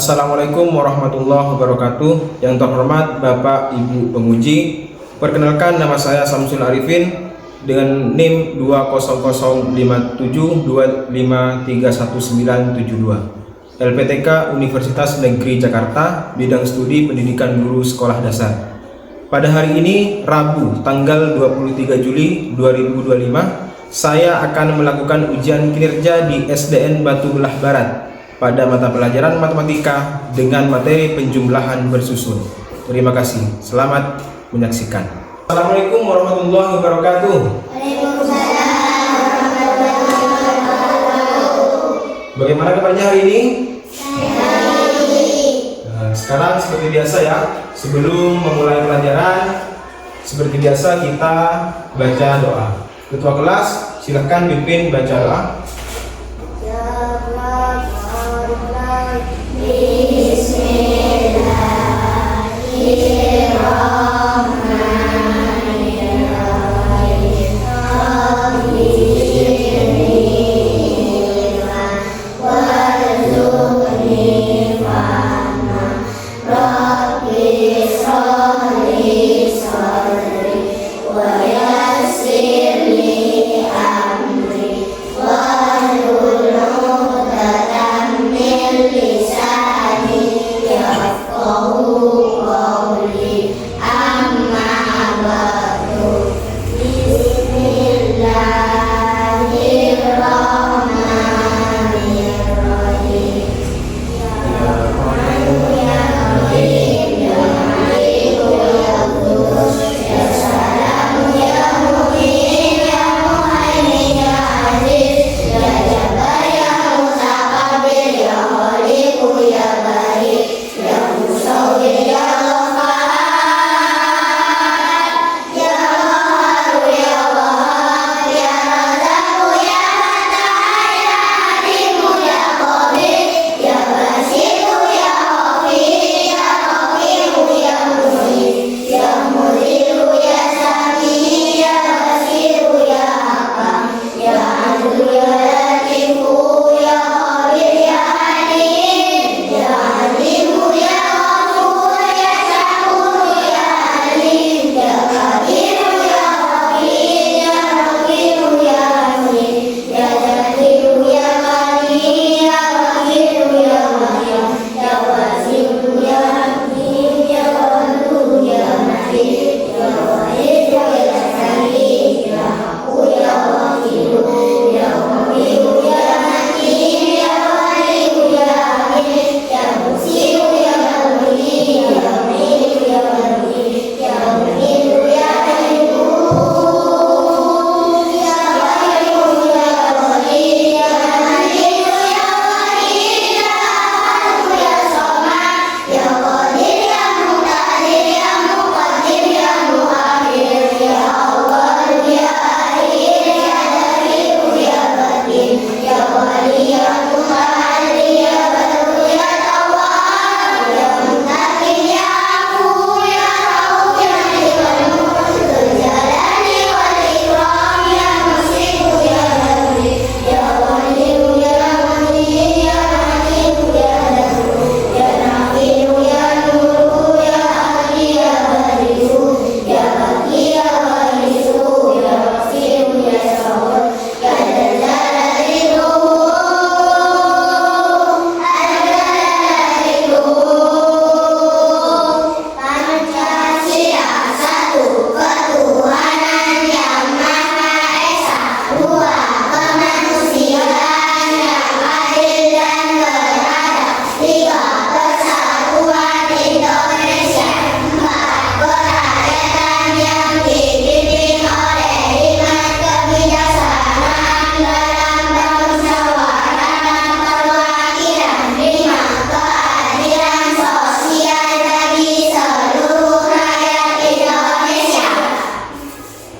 Assalamualaikum warahmatullahi wabarakatuh. Yang terhormat Bapak Ibu penguji, perkenalkan nama saya Samsul Arifin dengan NIM 20057253192, LPTK Universitas Negeri Jakarta, bidang studi pendidikan guru sekolah dasar. Pada hari ini, Rabu, tanggal 23 Juli 2025, saya akan melakukan ujian kinerja di SDN Batu Belah Barat pada mata pelajaran matematika dengan materi penjumlahan bersusun. Terima kasih. Selamat menyaksikan. Assalamualaikum warahmatullahi wabarakatuh. Waalaikumsalam warahmatullahi wabarakatuh. Bagaimana kabarnya hari ini? Baik. Nah, sekarang seperti biasa ya, sebelum memulai pelajaran, seperti biasa kita baca doa. Ketua kelas, silahkan pimpin baca doa.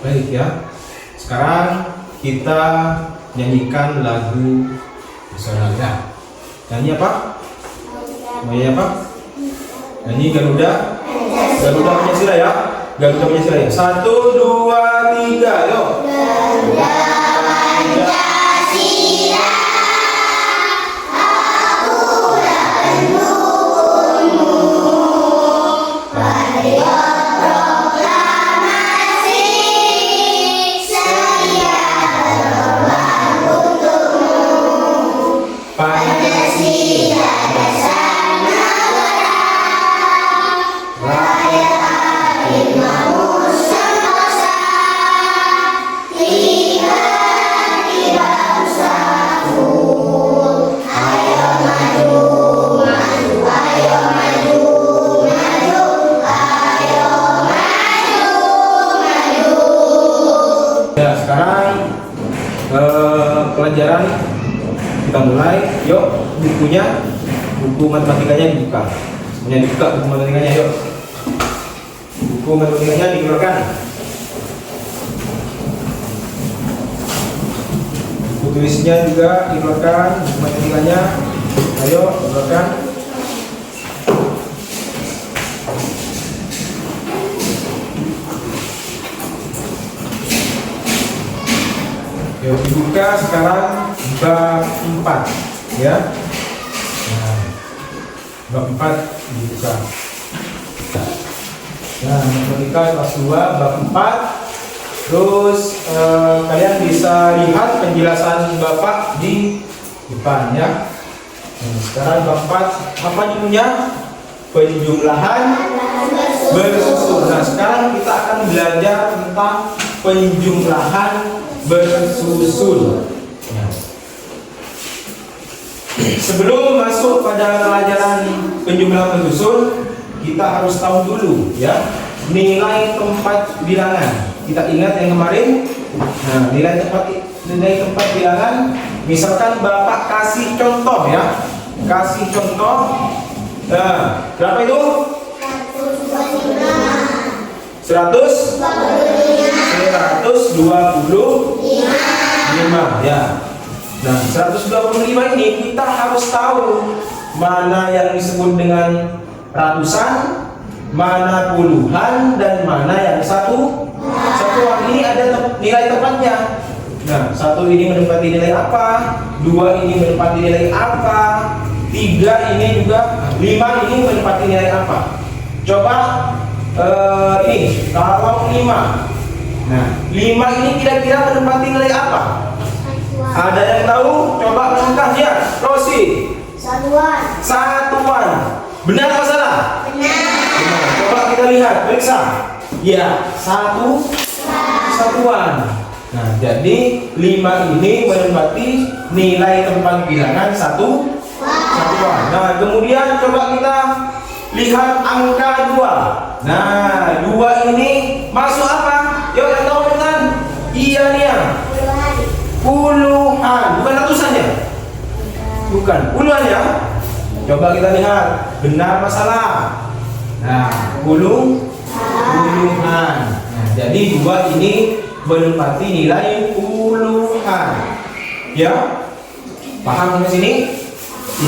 Baik ya, sekarang kita nyanyikan lagu nasionalnya. Nyanyi apa? Nyanyi apa? Nyanyi Garuda. Garuda Pancasila ya. Garuda Pancasila ya. 1, 2, 3, yuk. Garuda Pancasila. Aku dan pelajaran. Kita mulai. Yuk, buku matematikanya dibuka. Semuanya dibuka buku matematikanya, yuk. Buku matematikanya dikeluarkan. Buku tulisnya juga dikeluarkan, buku matematikanya. Ayo, dikeluarkan. Yuk dibuka sekarang bab 4 ya. Nah, bab 4 dibuka. Nah, matematika kelas 2 bab 4. Terus kalian bisa lihat penjelasan Bapak di depan ya. Nah, sekarang bab 4 apa judulnya? Penjumlahan bersusun. Nah, sekarang kita akan belajar tentang penjumlahan bersusun. Ya. Sebelum masuk pada pelajaran penjumlahan bersusun, kita harus tahu dulu ya nilai tempat bilangan. Kita ingat yang kemarin. Nah, nilai tempat bilangan. Misalkan Bapak kasih contoh ya, kasih contoh. Nah, berapa itu? 125 ya. Nah, 125 ini kita harus tahu mana yang disebut dengan ratusan, mana puluhan, dan mana yang satuan. Ini ada nilai tempatnya. Nah, 1 ini menempati nilai apa, 2 ini menempati nilai apa, 3 ini juga, 5 ini menempati nilai apa. Coba ini kalau 5. Nah, 5 ini kira-kira menempati nilai apa? Ada yang tahu? Coba melangkahnya. Rosi. Satuan. Benar atau salah? Benar. Coba kita lihat, periksa. Ya, satuan. Nah, jadi 5 ini menempati nilai tempat bilangan satuan. Nah, kemudian coba kita lihat angka 2. Nah, 2 ini masuk apa? Yuk, yang tahu dengan? Iya nih ya. Puluhan, bukan ratusan ya? Bukan, puluhan ya. Coba kita lihat, benar apa salah? Nah, puluhan. Nah, jadi 2 ini menempati nilai puluhan. Ya, paham sampai sini?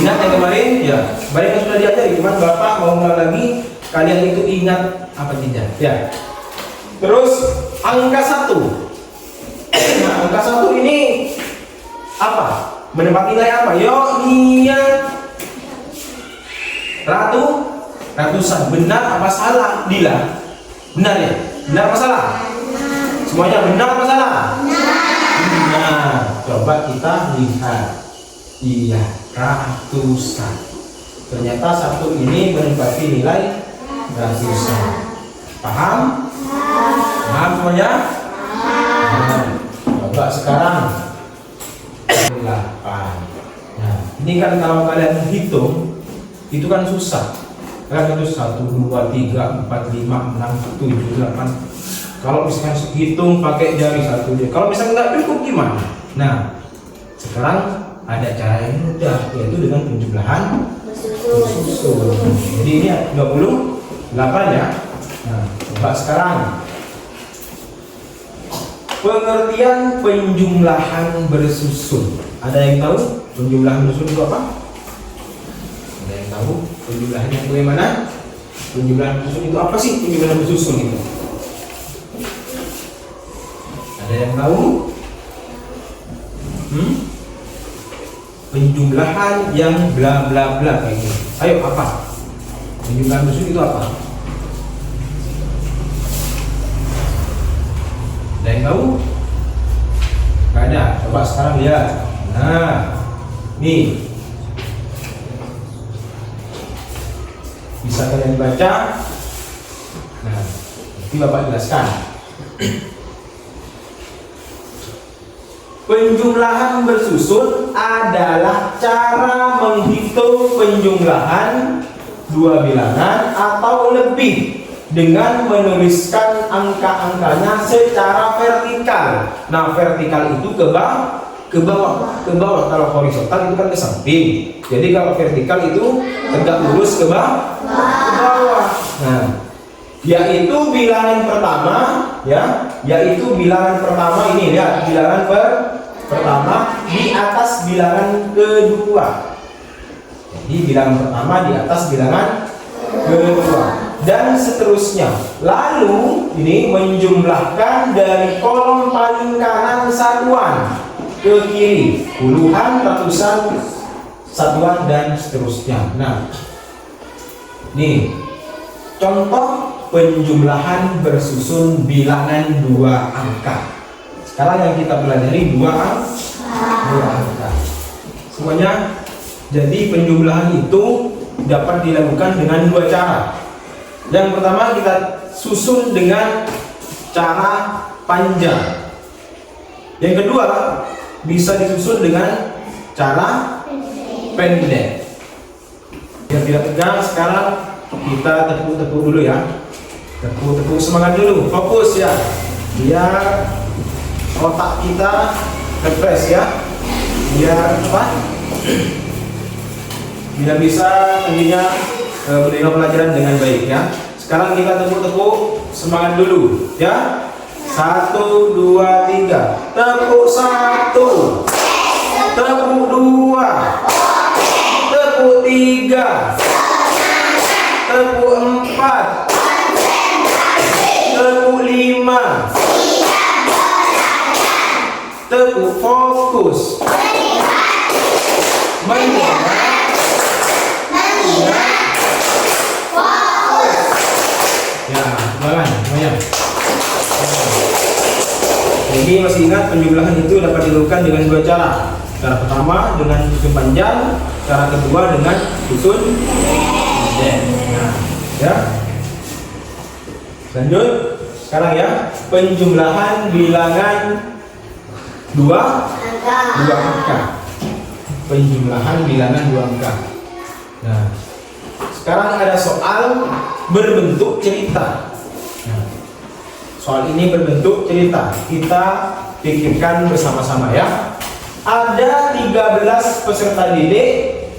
Ingat yang kemarin? Ya, banyak yang sudah diajari. Cuman Bapak mau ulang lagi, kalian itu ingat apa tidak? Ya. Terus angka 1. Nah, angka 1 ini apa? Menempati nilai apa? Yo, iya. Ratusan. Benar apa salah? Dila. Benar ya? Benar apa salah? Semuanya benar apa salah? Benar. Coba kita lihat. Iya, ratusan. Ternyata 1 ini menempati nilai ratusan. Paham? Paham semuanya? Nah, coba sekarang 8. Nah, ini kan kalau kalian hitung itu kan susah. Kan itu 1, 2, 3, 4, 5, 6, 7, 8. Kalau misalkan hitung pakai jari 1 aja. Kalau misalkan nggak cukup gimana? Nah, sekarang ada cara yang mudah, yaitu dengan penjumlahan bersusun. Jadi ini 28 ya. Nah, coba sekarang pengertian penjumlahan bersusun. Ada yang tahu penjumlahan bersusun itu apa? Ada yang tahu penjumlahannya bagaimana? Penjumlahan bersusun itu apa sih? Penjumlahan bersusun itu. Ada yang tahu? Penjumlahan yang bla bla bla kayak gini. Ayo, apa? Penjumlahan bersusun itu apa? Ada yang tahu? Gak ada. Coba sekarang lihat. Nah, nih bisa kalian baca. Nah, nanti Bapak jelaskan. Penjumlahan bersusun adalah cara menghitung penjumlahan 2 bilangan atau lebih dengan menuliskan angka-angkanya secara vertikal. Nah, vertikal itu ke ke bawah. Ke bawah. Kalau horizontal itu kan ke samping. Jadi kalau vertikal itu tegak lurus ke bawah. Ke bawah. Nah, yaitu bilangan pertama, ya, yaitu bilangan pertama ini, lihat bilangan pertama di atas bilangan kedua. Jadi bilangan pertama di atas bilangan kedua dan seterusnya. Lalu ini menjumlahkan dari kolom paling kanan satuan ke kiri, puluhan, ratusan, satuan dan seterusnya. Nah, nih contoh penjumlahan bersusun bilangan dua angka. Sekarang yang kita pelajari dua angka. Semuanya. Jadi penjumlahan itu dapat dilakukan dengan dua cara. Yang pertama kita susun dengan cara panjang. Yang kedua bisa disusun dengan cara pendek. Biar tidak tegang, sekarang kita tepuk-tepuk dulu ya. Tepuk-tepuk, semangat dulu, fokus ya. Biar otak kita refresh ya. Biar apa? Biar bisa tentunya menerima pelajaran dengan baik ya. Sekarang kita tepuk-tepuk, semangat dulu ya. 1, 2, 3. Tepuk 1. Tepuk 2. Tepuk 3. Tepuk 4. Tepuk 5. Tepuk fokus. Ya, semuanya. Jadi masih ingat penjumlahan itu dapat dilakukan dengan dua cara. Cara pertama dengan susun panjang, cara kedua dengan susun pendek. Nah, ya. Lanjut. Sekarang ya, penjumlahan bilangan dua angka. Penjumlahan bilangan dua angka. Nah, sekarang ada soal berbentuk cerita. Nah, soal ini berbentuk cerita. Kita pikirkan bersama-sama ya. Ada 13 peserta didik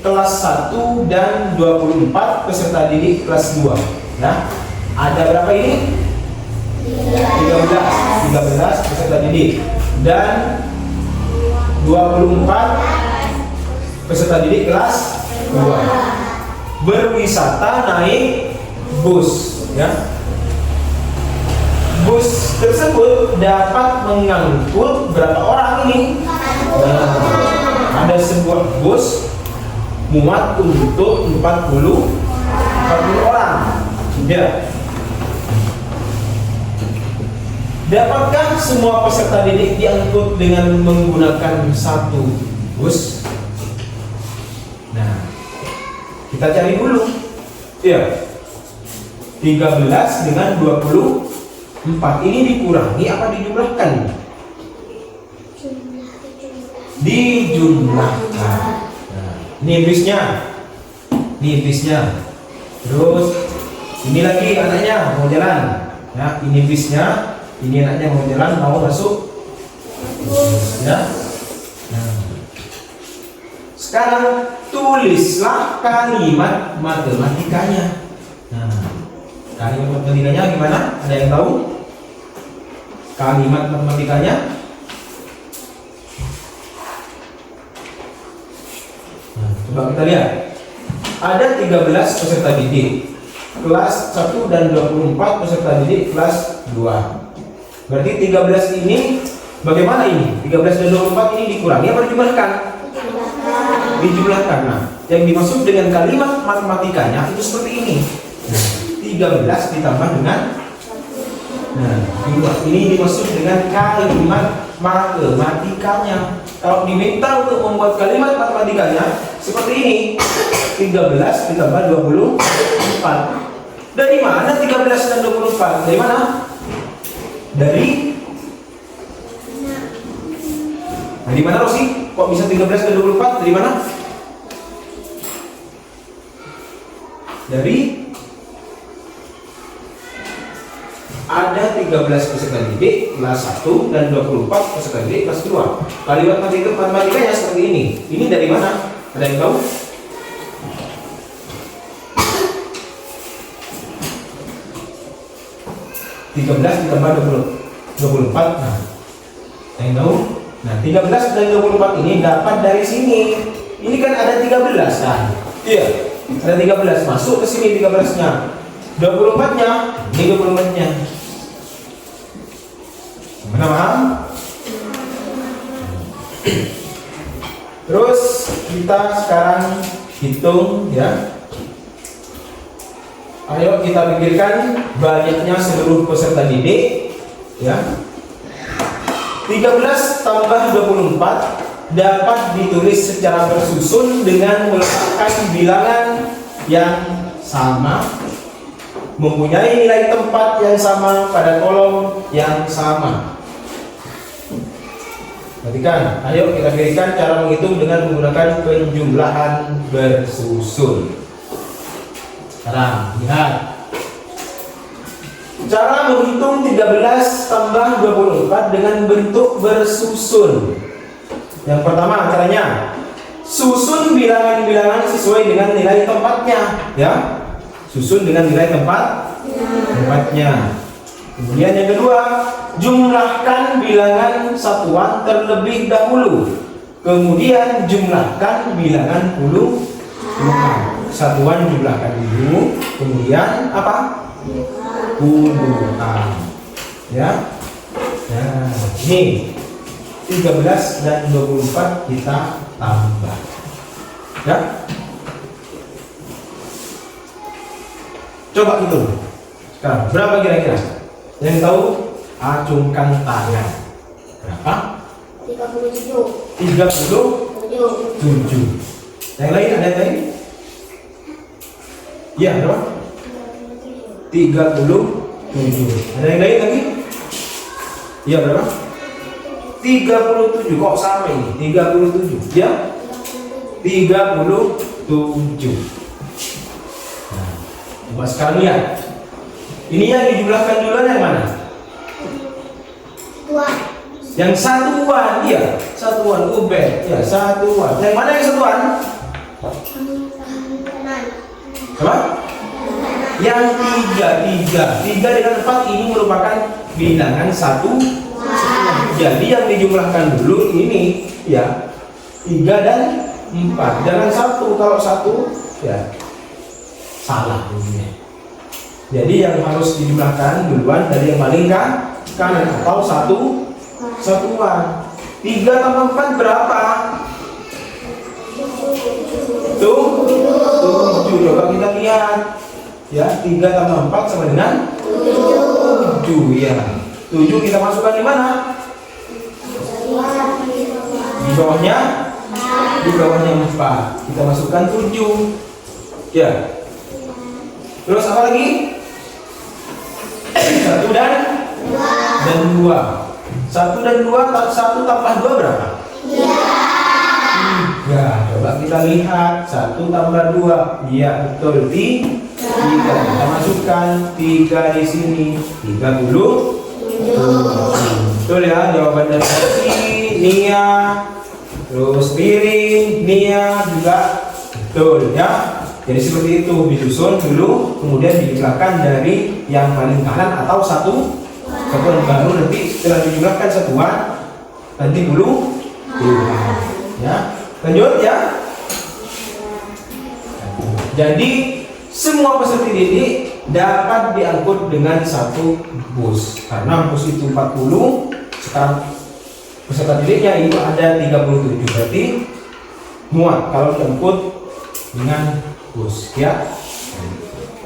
kelas 1 dan 24 peserta didik kelas 2. Nah, ada berapa ini? 13 peserta didik dan 24 peserta didik kelas 2 berwisata naik bus ya. Bus tersebut dapat mengangkut berapa orang ini? Nah, ada sebuah bus muat untuk 40 orang ya. Dapatkah semua peserta didik diangkut dengan menggunakan satu bus? Nah, kita cari dulu. Ya. 13 dengan 24 ini dikurangi apa dijumlahkan? Dijumlahkan. Nah, ini bisnya. Terus ini lagi anaknya mau jalan. Ya, ini bisnya. Ini anaknya mau jalan, mau masuk. Ya. Nah. Sekarang tulislah kalimat matematikanya. Nah, kalimat matematikanya gimana? Ada yang tahu? Kalimat matematikanya? Nah, coba kita lihat. Ada 13 peserta didik kelas 1 dan 24 peserta didik kelas 2. Berarti 13 ini bagaimana ini? 13 dan 24 ini dikurangi apa dijumlahkan? Dijumlahkan. Nah, yang dimaksud dengan kalimat matematikanya itu seperti ini. 13 ditambah dengan ini dimaksud dengan kalimat matematikanya. Kalau diminta untuk membuat kalimat matematikanya seperti ini, 13 ditambah 24. Dari mana 13 dan 24? Dari mana? Dari mana Rosi? Kok bisa 13 dan 24? Dari mana? ada 13 peserta didik kelas 1 dan 24 peserta didik kelas 2. Kalimat matematikanya seperti ini. Ini dari mana? Ada yang tahu? ditambah 24. Nah, ada yang tahu? Nah, 13 dan 24 ini dapat dari sini. Ini kan ada 13 kan? Iya. Ada 13, masuk ke sini 13-nya. 24-nya, ini 24-nya. Mana paham? Terus kita sekarang hitung ya. Ayo kita pikirkan banyaknya seluruh peserta didik ya. 13 tambah 24 dapat ditulis secara bersusun dengan meletakkan bilangan yang sama, mempunyai nilai tempat yang sama pada kolom yang sama. Perhatikan, ayo kita pikirkan cara menghitung dengan menggunakan penjumlahan bersusun. Sekarang lihat cara menghitung 13 tambah 24 dengan bentuk bersusun. Yang pertama caranya, susun bilangan-bilangan sesuai dengan nilai tempatnya ya. Susun dengan nilai tempatnya. Kemudian yang kedua, jumlahkan bilangan satuan terlebih dahulu. Kemudian jumlahkan bilangan puluhan. Satuan jumlahkan dulu, kemudian apa? Puluhan. Ya. Nah, ini 13 dan 24 kita tambah. Ya. Coba hitung. Sekarang berapa kira-kira? Yang tahu acungkan tangan. Berapa? 37. 37. Yang lain ada yang lain? Iya, berapa? 37. Ada yang lain lagi? Iya, berapa? 37. Kok sama ini? 37. Ya? 37. Nah, coba sekarang lihat. Ini yang dijumlahkan duluan yang mana? Yang satuan, iya. Satuan, ubed. Ya, satuan. Yang mana yang satuan? Apa? Yang tiga dengan 4 ini merupakan bilangan satu. Jadi yang dijumlahkan dulu ini ya 3 dan 4. Jangan 1. Kalau 1 ya salah ini. Jadi yang harus dijumlahkan duluan dari yang paling kanan atau satuan. 3 tambah 4 berapa? 7. Coba kita lihat. Ya, 3 tambah 4 sama dengan 7 ya. 7 kita masukkan di mana? Di bawahnya? Di bawahnya 4. Kita masukkan 7. Ya. Terus apa lagi? 1 dan 2. 1 dan 2, 1 tambah 2 berapa? 3. Coba kita lihat. 1 tambah 2. Iya, betul. 3. Kita masukkan 3 di sini. 30. Betul ya, jawaban dari Nia. Terus piring, Nia juga betul ya. Jadi seperti itu, disusun dulu, kemudian dijumlahkan dari yang paling kanan atau satuan baru, nanti setelah dijumlahkan satuan nanti puluhan ya. Lanjut ya. Jadi semua peserta didik dapat diangkut dengan satu bus. Karena bus itu 40, sekarang peserta didiknya itu ada 37. Berarti muat kalau diangkut dengan bus ya.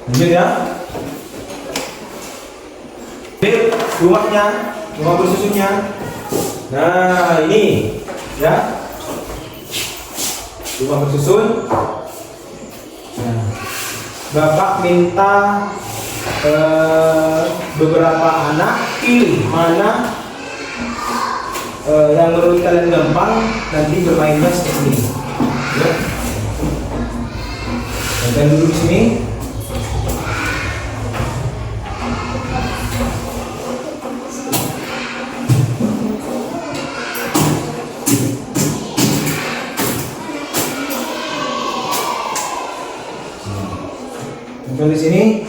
Lanjut ya. Ini rumahnya, rumah bersusunnya. Nah, ini ya. Rumah bersusun. Nah, Bapak minta beberapa anak, pilih mana yang menurut kalian gampang, nanti bermainnya seperti ini. Ya. Dan dulu di sini. sini.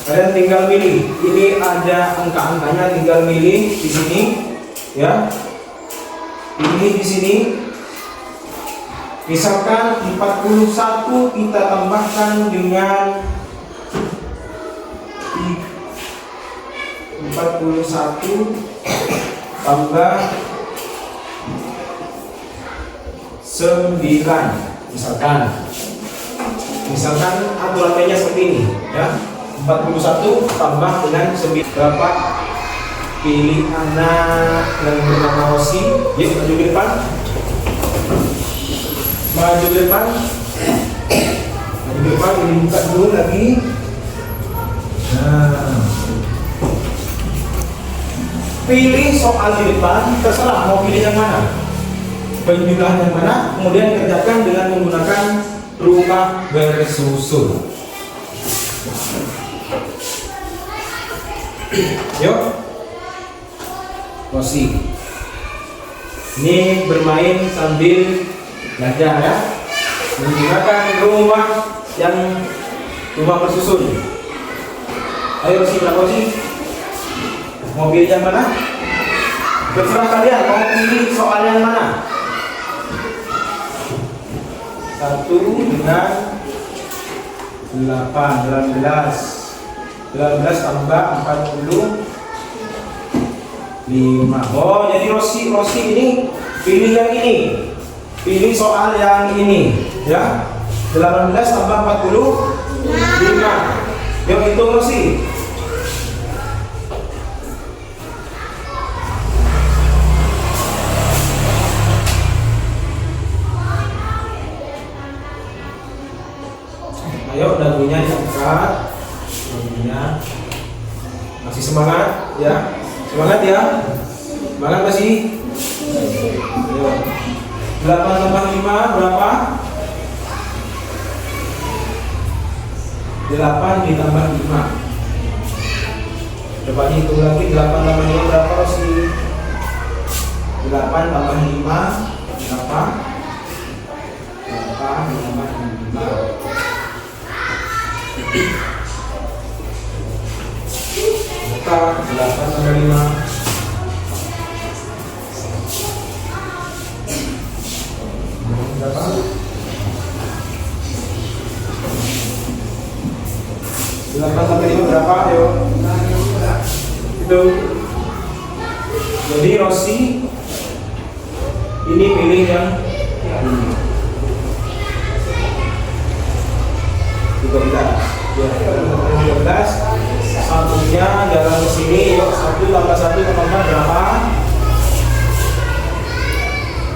Kalian tinggal milih. Ini ada angka-angkanya, tinggal milih di sini, ya. Ini di sini. Misalkan 41 kita tambahkan dengan 41 tambah 9, misalkan aturannya seperti ini, ya. 41 tambah dengan 9 berapa? Pilih anak yang bernama Rosi. Yuk maju ke depan. Maju ke depan. Maju ke depan. Ini buka dulu lagi. Nah, pilih soal di depan. Terserah mau pilih yang mana. Penjumlahan yang mana. Kemudian kerjakan dengan menggunakan rumah bersusun. Yuk, Rosi. Ini bermain sambil belajar, ya. Menggunakan rumah bersusun. Ayo Rosi, berapa Rosi? Mau pilih yang mana? Terserah kalian mau pilih soal yang mana. 1 dengan 8, 19 tambah 45. Oh, jadi Rosi ini pilih yang ini. Pilih soal yang ini, ya. 18 tambah 45. Yuk hitung Rosi. Ayo dagunya diangkat. Masih semangat, ya. Semangat ya. Semangat masih. 8 tambah 5 berapa? 8 ditambah 5. Coba hitung lagi. 8 tambah 5 berapa Rosi? 8 tambah 5 berapa? 8 ditambah 5. Kita 8 tambah 5 berapa? 8 tambah 5 berapa? Ayo. Itu. Jadi Rosi ini pilih yang ini. 13. Satunya jalan ke sini. Yuk, 1 tambah 1 tambah berapa?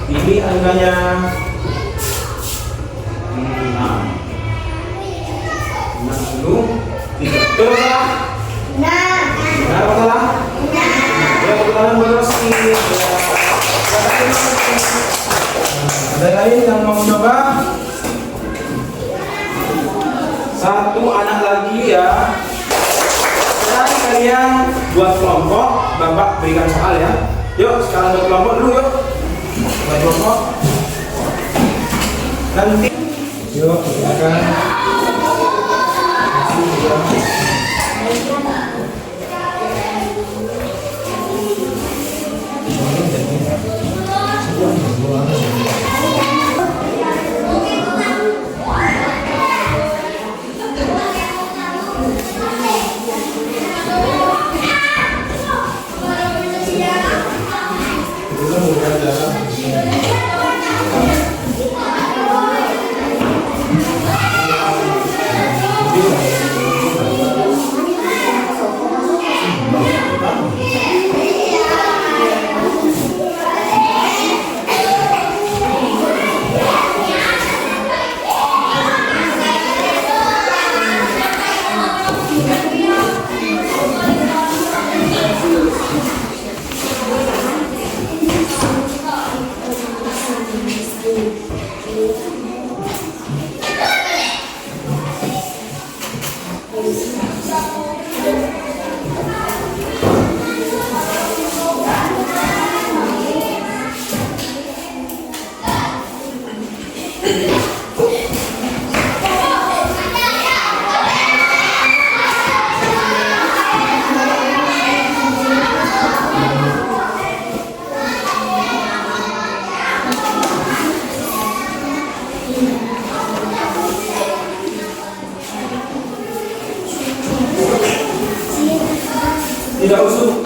Ini angkanya 63. Terus salah? Benar apa salah? Ya, tepuk tangan buat Rosi. Ada lain yang mau coba? 1 anak lagi, ya. Sekarang kalian buat kelompok. Bapak berikan soal, ya. Yuk, sekarang buat kelompok dulu, yuk. Buat kelompok. Nanti. Yuk, silakan.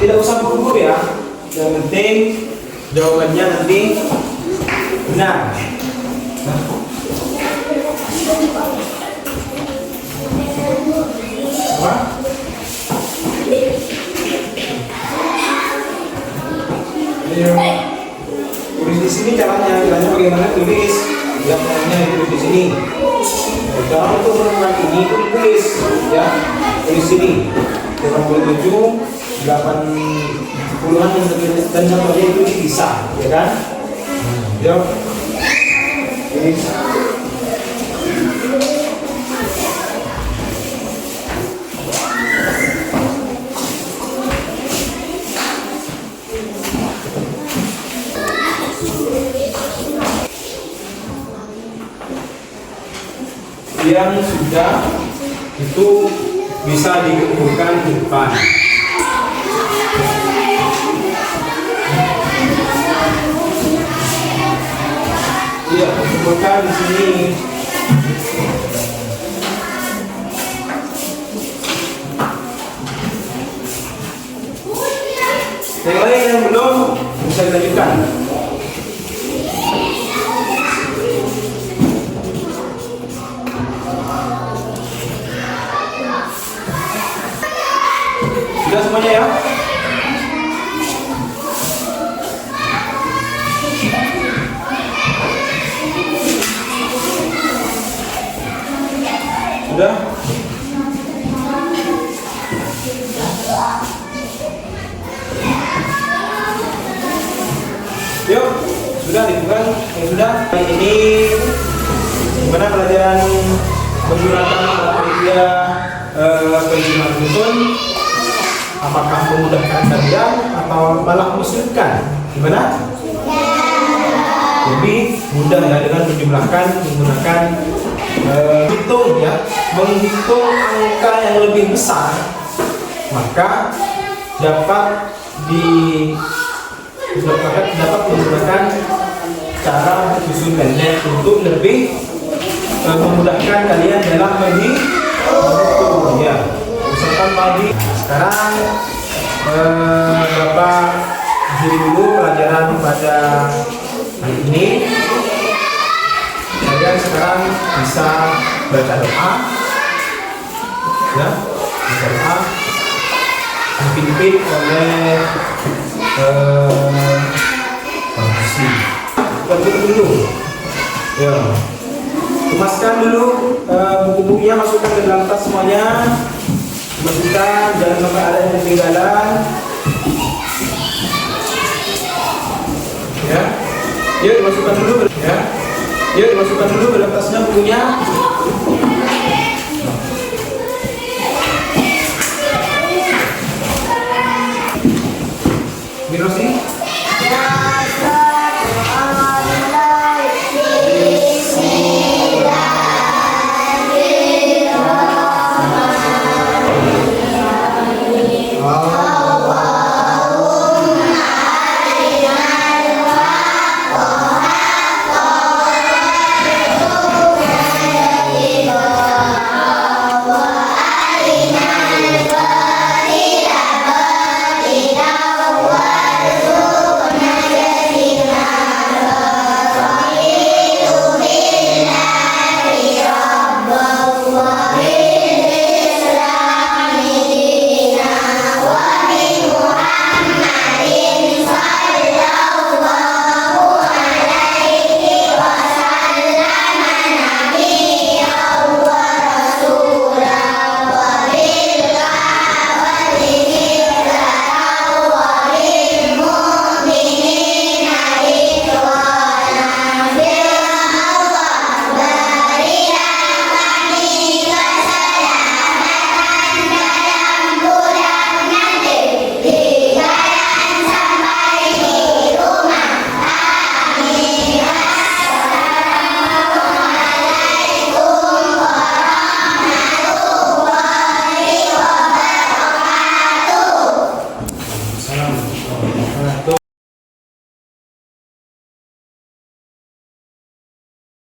tidak usah buru-buru ya. Yang penting jawabannya nanti benar. Nah. Apa? Ayo. Tulis di sini caranya bagaimana tulis? Yang caranya tulis di sini. Cara untuk menemukan ini itu ditulis, ya. Tulis sini. 87, 80-an dan contohnya itu dipisah, ya kan? Yuk. Tulis. Yang sudah itu bisa dikumpulkan di depan. Iya, kumpulkan di sini. Yang lain yang belum bisa dilanjutkan. Sudah semuanya ya? Sudah? Yuk, sudah dibuka. Yang sudah. Ini gimana pelajaran menggunakan media penjualan dusun? Apakah memudahkan kalian atau malah menyulitkan? Gimana? Lebih mudah ya dengan menjumlahkan menggunakan hitung ya, menghitung angka yang lebih besar, maka dapat menggunakan cara susun pendek untuk lebih memudahkan kalian dalam menghitung ya. Misalkan tadi sekarang Bapak akhiri dulu pelajaran pada hari ini. Kalian sekarang bisa baca doa ya, baca doa dipimpin oleh Bangsi. Tentu dulu ya, kemaskan dulu buku-bukunya, masukkan ke dalam tas semuanya. Masukkan, jangan sampai ada yang ketinggalan. Ya, yuk dimasukkan dulu ya. Yuk dimasukkan dulu ke dalam tasnya bukunya.